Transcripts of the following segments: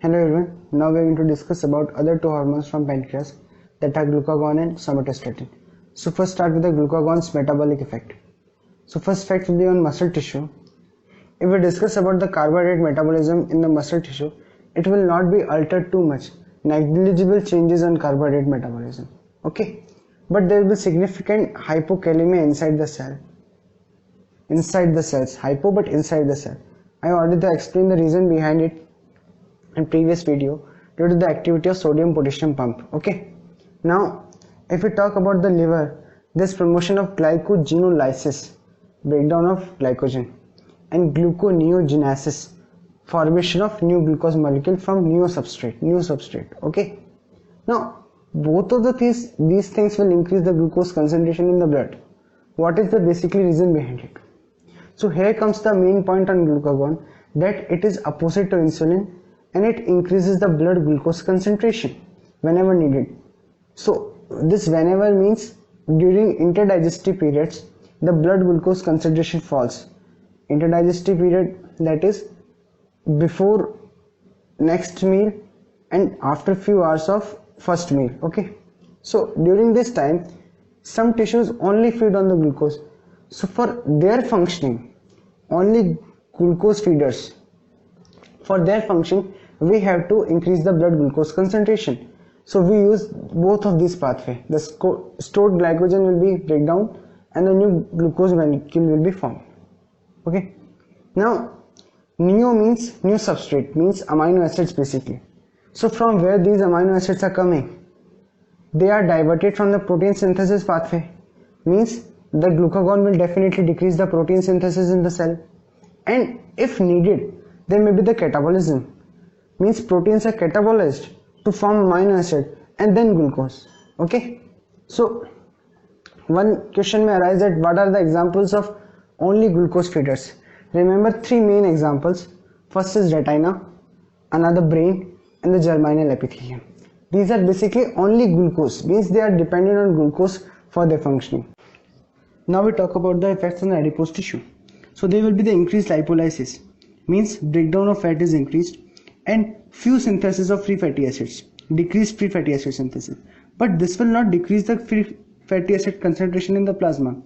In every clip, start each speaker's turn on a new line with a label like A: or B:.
A: Hello everyone, now we are going to discuss about other two hormones from pancreas that are glucagon and somatostatin. So first start with the glucagon's metabolic effect. So first effect will be on muscle tissue. If we discuss about the carbohydrate metabolism in the muscle tissue, it will not be altered too much, negligible changes on carbohydrate metabolism. Okay, but there will be significant hypokalemia inside the cell. Inside the cells, hypo but inside the cell. I already explained the reason behind it in previous video due to the activity of sodium potassium pump. Okay, now if we talk about the liver, this promotion of glycogenolysis, breakdown of glycogen, and gluconeogenesis, formation of new glucose molecule from new substrate. Okay, now both of these things will increase the glucose concentration in the blood. What is the basically reason behind it? So here comes the main point on glucagon, that it is opposite to insulin and it increases the blood glucose concentration whenever needed. So this whenever means during interdigestive periods the blood glucose concentration falls. Interdigestive period, that is before next meal and after few hours of first meal. Okay, so during this time some tissues only feed on the glucose. So for their functioning, only glucose feeders, for their function we have to increase the blood glucose concentration. So we use both of these pathway. The stored glycogen will be breakdown and the new glucose molecule will be formed. Okay, now neo means new substrate, means amino acids basically. So from where these amino acids are coming? They are diverted from the protein synthesis pathway, means the glucagon will definitely decrease the protein synthesis in the cell, and if needed there may be the catabolism, means proteins are catabolized to form amino acid and then glucose. Okay, so one question may arise that what are the examples of only glucose feeders? Remember three main examples. First is retina, another brain, and the germinal epithelium. These are basically only glucose, means they are dependent on glucose for their functioning. Now we talk about the effects on the adipose tissue. So there will be the increased lipolysis, means breakdown of fat is increased, and few synthesis of free fatty acids, decreased free fatty acid synthesis. But this will not decrease the free fatty acid concentration in the plasma.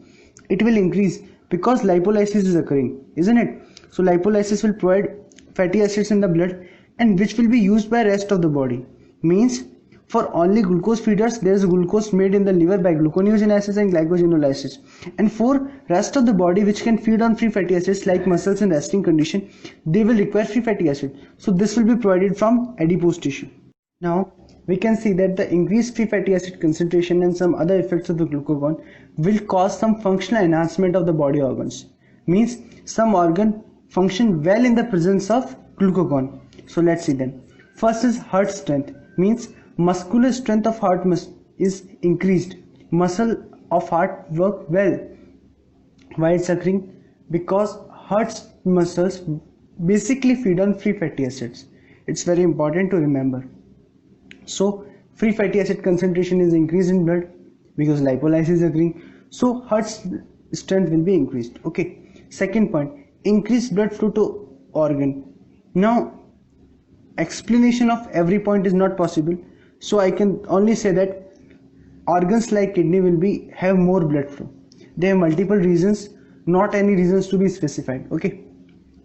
A: It will increase because lipolysis is occurring, isn't it? So lipolysis will provide fatty acids in the blood and which will be used by rest of the body. Means for only glucose feeders there is glucose made in the liver by gluconeogenesis and glycogenolysis, and for rest of the body which can feed on free fatty acids like muscles in resting condition, they will require free fatty acid. So this will be provided from adipose tissue. Now we can see that the increased free fatty acid concentration and some other effects of the glucagon will cause some functional enhancement of the body organs, means some organ function well in the presence of glucagon. So let's see them. First is heart strength, means muscular strength of heart is increased. Muscle of heart work well while it's occurring because heart muscles basically feed on free fatty acids. It's very important to remember. So free fatty acid concentration is increased in blood because lipolysis is occurring. So heart strength will be increased. Okay. Second point, increased blood flow to organ. Now explanation of every point is not possible, so I can only say that organs like kidney will have more blood flow. They have multiple reasons, not any reasons to be specified. Okay.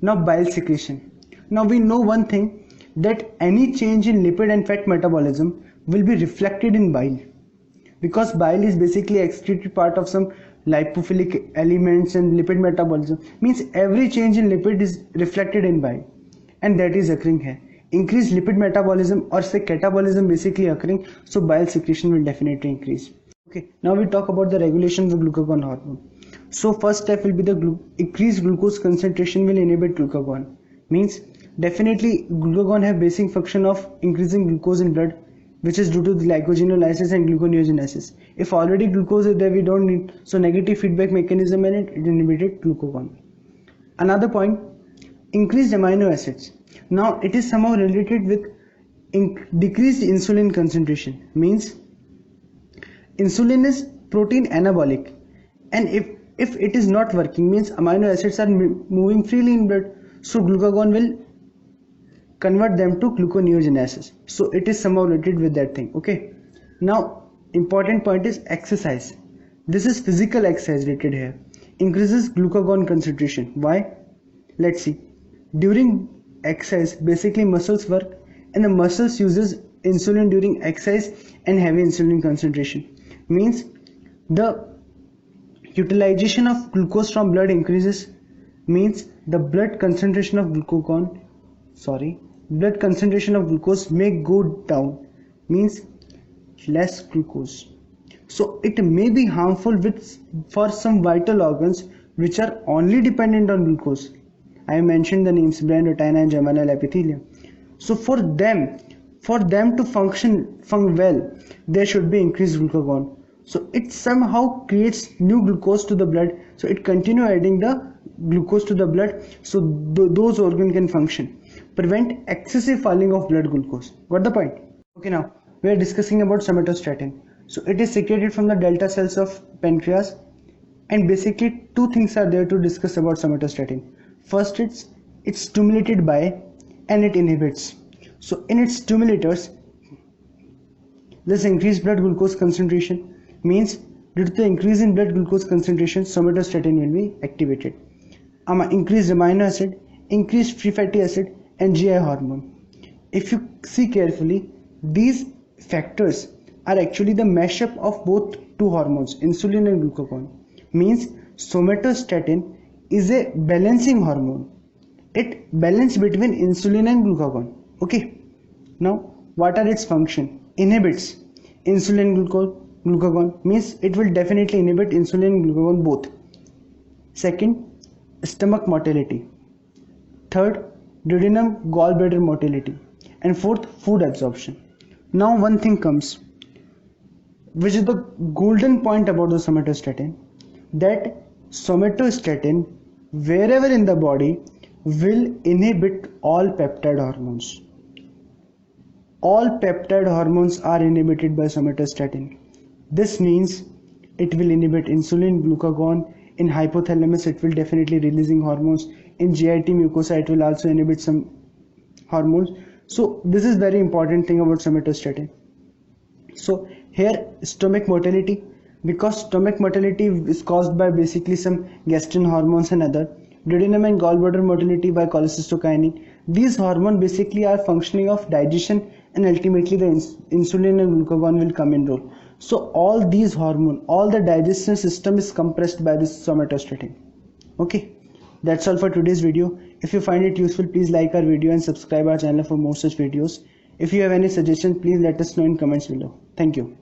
A: Now bile secretion. Now we know one thing, that any change in lipid and fat metabolism will be reflected in bile, because bile is basically excreted part of some lipophilic elements and lipid metabolism, means every change in lipid is reflected in bile, and that is occurring here. Increased lipid metabolism or say catabolism basically occurring, so bile secretion will definitely increase. Okay, now we talk about the regulation of the glucagon hormone. So first step will be the increased glucose concentration will inhibit glucagon, means definitely glucagon have basic function of increasing glucose in blood, which is due to the glycogenolysis and gluconeogenesis. If already glucose is there, we don't need, so negative feedback mechanism in it inhibited glucagon. Another point, increased amino acids. Now it is somehow related with decreased insulin concentration, means insulin is protein anabolic, and if it is not working, means amino acids are moving freely in blood, so glucagon will convert them to gluconeogenesis. So it is somehow related with that thing. Okay, now important point is exercise. This is physical exercise related here. Increases glucagon concentration. Why? Let's see. During exercise, basically muscles work, and the muscles uses insulin during exercise and heavy insulin concentration. Means the utilization of glucose from blood increases, means the blood concentration of glucose may go down, means less glucose. So it may be harmful for some vital organs which are only dependent on glucose. I mentioned the names brain, retina and germinal epithelium. So for them to function well, there should be increased glucagon. So it somehow creates new glucose to the blood, so it continue adding the glucose to the blood, so those organs can function, prevent excessive falling of blood glucose. Got the point? Okay, now we are discussing about somatostatin. So it is secreted from the delta cells of pancreas, and basically two things are there to discuss about somatostatin. First, it's stimulated by and it inhibits. So in its stimulators, this increased blood glucose concentration, means due to the increase in blood glucose concentration, somatostatin will be activated. Increased amino acid, increased free fatty acid and GI hormone. If you see carefully, these factors are actually the mashup of both two hormones, insulin and glucagon. Means somatostatin is a balancing hormone. It balances between insulin and glucagon. Okay. Now what are its function? Inhibits insulin glucagon, means it will definitely inhibit insulin and glucagon both. Second, stomach motility. Third, duodenum gallbladder motility. And fourth, food absorption. Now one thing comes, which is the golden point about the somatostatin, that somatostatin wherever in the body will inhibit all peptide hormones. All peptide hormones are inhibited by somatostatin. This means it will inhibit insulin, glucagon. In hypothalamus it will definitely releasing hormones. In GIT mucosa it will also inhibit some hormones. So this is very important thing about somatostatin. So here stomach motility, because stomach motility is caused by basically some gastrin hormones and other. Duodenum and gallbladder motility by cholecystokinin. These hormones basically are functioning of digestion, and ultimately the insulin and glucagon will come in role. So all these hormones, all the digestion system is compressed by this somatostatin. Okay, that's all for today's video. If you find it useful, please like our video and subscribe our channel for more such videos. If you have any suggestions, please let us know in comments below. Thank you.